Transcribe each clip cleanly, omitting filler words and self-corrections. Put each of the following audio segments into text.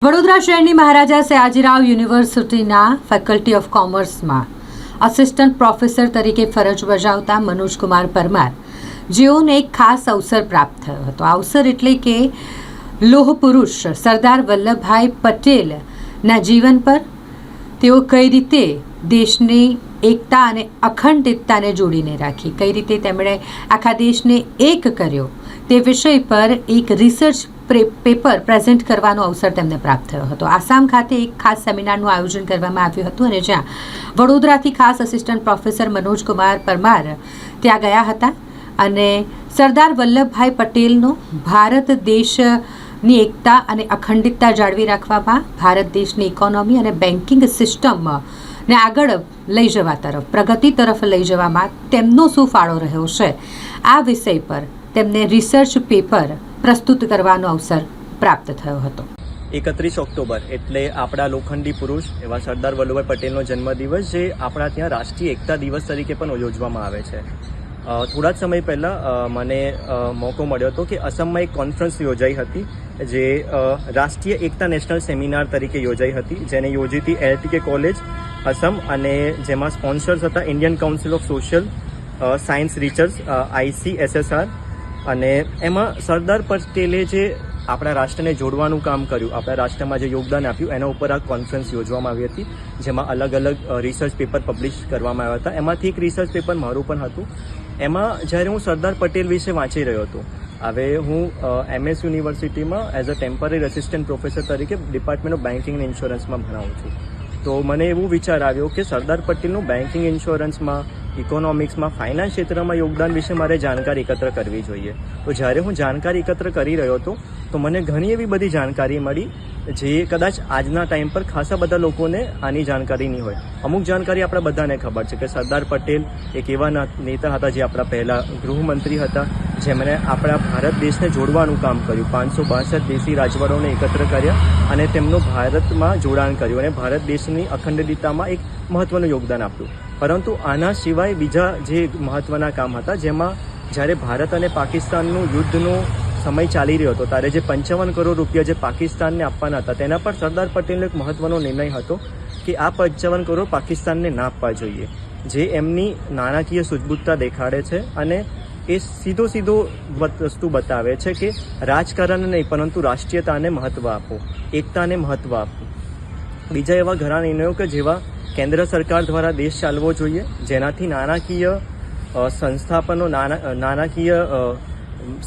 વડોદરા શહેરની મહારાજા સયાજીરાવ યુનિવર્સિટીના faculty of કોમર્સમાં assistant professor તરીકે ફરજ બજાવતા મનોજકુમાર પરમાર જેઓને એક ખાસ અવસર પ્રાપ્ત થયો હતો. આ અવસર એટલે કે લોહ પુરુષ સરદાર વલ્લભભાઈ પટેલના જીવન પર તેઓ કઈ રીતે દેશની એકતા અને અખંડિતતાને જોડીને રાખી, કઈ રીતે તેમણે આખા દેશને એક કર્યો તે વિષય પર એક રિસર્ચ પેપર પ્રેઝન્ટ કરવાનો અવસર તેમને પ્રાપ્ત થયો હતો. આસામ ખાતે એક ખાસ સેમિનારનું આયોજન કરવામાં આવ્યું હતું અને જ્યાં વડોદરાથી ખાસ આસિસ્ટન્ટ પ્રોફેસર મનોજકુમાર પરમાર ત્યાં ગયા હતા અને સરદાર વલ્લભભાઈ પટેલનો ભારત દેશની એકતા અને અખંડિતતા જાળવી રાખવામાં, ભારત દેશની ઇકોનોમી અને બેન્કિંગ સિસ્ટમને આગળ લઈ જવા તરફ, પ્રગતિ તરફ લઈ જવામાં તેમનો શું ફાળો રહ્યો છે, આ વિષય પર તેમને રિસર્ચ પેપર પ્રસ્તુત કરવાનો અવસર પ્રાપ્ત થયો હતો. 31 ઓક્ટોબર એટલે આપણા લોખંડી પુરુષ એવા સરદાર વલ્લભભાઈ પટેલનો જન્મદિવસ, જે આપણા ત્યાં રાષ્ટ્રીય એકતા દિવસ તરીકે પણ યોજવામાં આવે છે. થોડા જ સમય પહેલાં મને મોકો મળ્યો હતો કે અસમમાં એક કોન્ફરન્સ યોજાઈ હતી, જે રાષ્ટ્રીય એકતા નેશનલ સેમિનાર તરીકે યોજાઈ હતી, જેને યોજી હતી LTK કોલેજ અસમ, અને જેમાં સ્પોન્સર્સ હતા Indian council of social science research ICSSR. અને એમાં સરદાર પટેલે જે આપણા રાષ્ટ્રને જોડવાનું કામ કર્યું, આપણા રાષ્ટ્રમાં જે યોગદાન આપ્યું, એના ઉપર આ કોન્ફરન્સ યોજવામાં આવી હતી, જેમાં અલગ અલગ રિસર્ચ પેપર પબ્લિશ કરવામાં આવ્યા હતા. એમાંથી એક રિસર્ચ પેપર મારું પણ હતું. એમાં જ્યારે હું સરદાર પટેલ વિશે વાંચી રહ્યો હતો, હવે હું MS યુનિવર્સિટીમાં as a temporary assistant professor તરીકે ડિપાર્ટમેન્ટ ઓફ બેન્કિંગ એન્ડ ઇન્સ્યોરન્સમાં ભણાવું છું. તો મને એવું વિચાર આવ્યો કે સરદાર પટેલનું બેન્કિંગ, ઇન્સ્યોરન્સમાં, ઇકોનોમિક્સમાં, ફાઇનાન્સ ક્ષેત્રમાં યોગદાન વિશે મારે જાણકારી એકત્ર કરવી જોઈએ. તો જ્યારે હું જાણકારી એકત્ર કરી રહ્યો હતો તો મને ઘણી એવી બધી જાણકારી મળી, જે કદાચ આજના ટાઈમ પર ખાસા બધા લોકોને આની જાણકારી નહીં હોય. અમુક જાણકારી આપણા બધાને ખબર છે કે સરદાર પટેલ એક એવા નેતા હતા જે આપણા પહેલા ગૃહમંત્રી હતા, જેમણે આપણા ભારત દેશને જોડવાનું કામ કર્યું. 562 દેશી રાજવરોને એકત્ર કર્યા અને તેમનું ભારતમાં જોડાણ કર્યું અને ભારત દેશની અખંડિતતામાં એક મહત્વનું યોગદાન આપ્યું. પરંતુ આના સિવાય બીજા જે મહત્વના કામ હતા, જેમાં જ્યારે ભારત અને પાકિસ્તાનનું યુદ્ધનો સમય ચાલી રહ્યો હતો, ત્યારે જે 55 કરોડ રૂપિયા જે પાકિસ્તાનને આપવાના હતા, તેના પર સરદાર પટેલનો એક મહત્વનો નિર્ણય હતો કે આ 55 કરોડ પાકિસ્તાનને ના આપવા જોઈએ, જે એમની નાણાકીય સૂઝબૂછતા દેખાડે છે અને એ સીધો વસ્તુ બતાવે છે કે રાજકારણ નહીં પરંતુ રાષ્ટ્રીયતાને મહત્વ આપો, એકતાને મહત્વ આપો. બીજા એવા ઘણા નિર્ણયો કે જેવા કેન્દ્ર સરકાર દ્વારા દેશ ચાલવો જોઈએ, જેનાથી નાણાકીય સંસ્થાપનો, નાણાકીય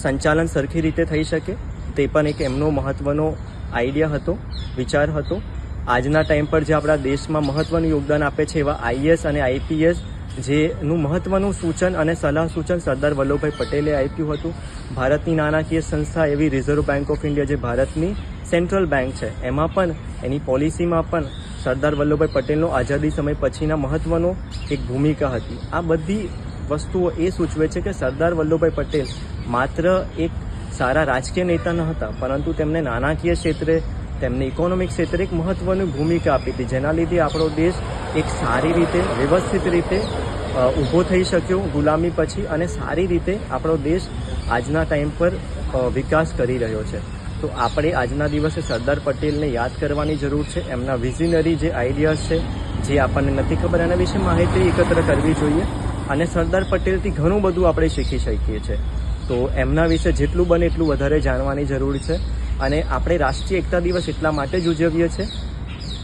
સંચાલન સરખી રીતે થઈ શકે, તે પણ એક એમનો મહત્વનો આઈડિયા હતો, વિચાર હતો. આજના ટાઈમ પર જે આપણા દેશમાં મહત્વનું યોગદાન આપે છે એવા IAS અને IPS, જેનું મહત્વનું સૂચન અને સલાહ સૂચન સરદાર વલ્લભભાઈ પટેલે આપ્યું હતું. ભારતની નાણાકીય સંસ્થા એવી રિઝર્વ બેંક ઓફ ઇન્ડિયા, જે ભારતની સેન્ટ્રલ બેંક છે, એમાં પણ એની પોલિસીમાં પણ સરદાર વલ્લભભાઈ પટેલનો આઝાદી સમય પછીના મહત્વનો એક ભૂમિકા હતી. આ બધી વસ્તુઓ એ સૂચવે છે કે સરદાર વલ્લભભાઈ પટેલ માત્ર એક સારા રાજકીય નેતા ન હતા, પરંતુ તેમને નાણાકીય ક્ષેત્રે, તેમને ઇકોનોમિક ક્ષેત્રે એક મહત્વની ભૂમિકા આપી હતી, જેના લીધે આપણો દેશ એક સારી રીતે, વ્યવસ્થિત રીતે ઊભો થઈ શક્યો ગુલામી પછી, અને સારી રીતે આપણો દેશ આજના ટાઈમ પર વિકાસ કરી રહ્યો છે. તો આપણે આજના દિવસે સરદાર પટેલને યાદ કરવાની જરૂર છે. એમના વિઝનરી જે આઈડિયાઝ છે, જે આપણને નથી ખબર, એના વિશે માહિતી એકત્ર કરવી જોઈએ અને સરદાર પટેલથી ઘણું બધું આપણે શીખી શકીએ છીએ. તો એમના વિશે જેટલું બને એટલું વધારે જાણવાની જરૂર છે. અને આપણે રાષ્ટ્રીય એકતા દિવસ એટલા માટે જ ઉજવીએ છીએ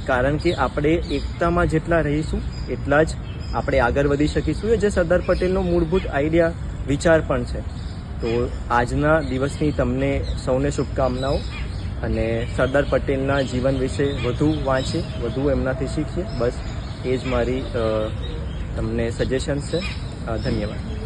કારણ કે આપણે એકતામાં જેટલા રહીશું એટલા જ આપણે આગળ વધી શકીશું, જે સરદાર પટેલનો મૂળભૂત આઈડિયા, વિચાર પણ છે. તો આજના દિવસની તમને સૌને શુભકામનાઓ, અને સરદાર પટેલના જીવન વિશે વધુ વાંચીએ, વધુ એમનાથી શીખીએ. બસ એ જ મારી તમને સજેશન્સ છે. ધન્યવાદ.